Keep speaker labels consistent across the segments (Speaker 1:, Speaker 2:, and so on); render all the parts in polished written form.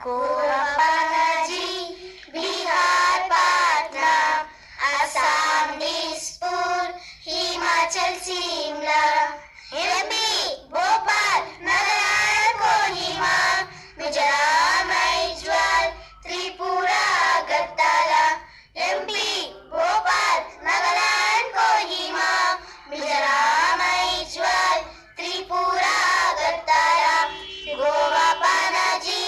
Speaker 1: Goa Panaji, Bihar Patna, Assam Dispur, Himachal Shimla, MP Bhopal, Nagaland Kohima, Mizoram Aizawl, Tripura Agartala, MP Bhopal, Nagaland Kohima, Mizoram Aizawl, Tripura Agartala, Goa Panaji,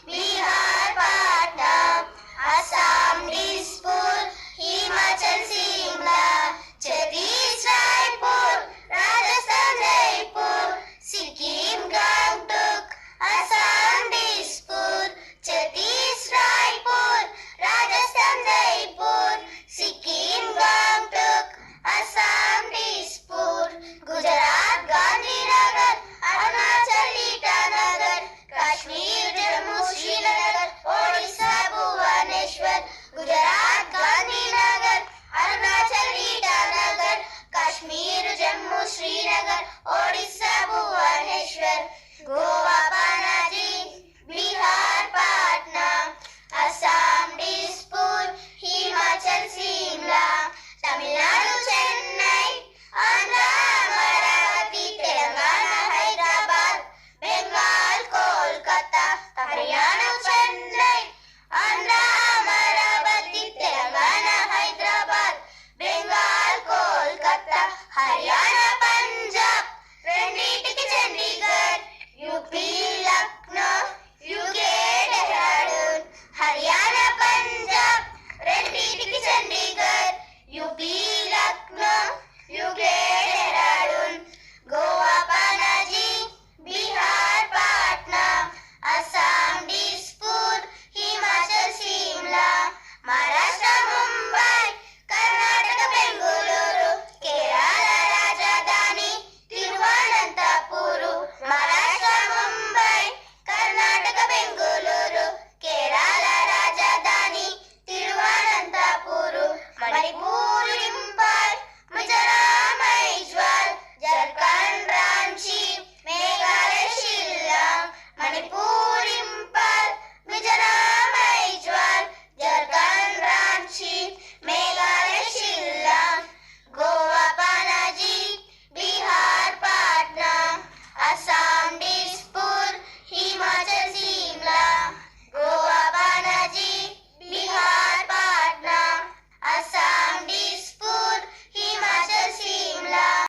Speaker 1: Bihar Patna, Assam Dispur, Himachal Shimla, Chhattisgarh Raipur, Rajasthan Jaipur, Sikkim Gangtok, Assam Dispur, Chhattisgarh Raipur, Rajasthan Jaipur, Sikkim Gangtok, Assam Dispur, Gujarat Gandhinagar, Arunachal Itanagar, Kashmir Jammu Srinagar, Odisha Bhubaneswar, Gujarat Gandhinagar, Arunachal Itanagar, Kashmir Jammu Srinagar, Odisha Bhubaneswar, Goa Panaji, Bihar Patna, Assam Dispur, Himachal Shimla, Tamil Nadu Chennai, Andhra Amravati, Telangana Hyderabad, Bengal Kolkata, Haryana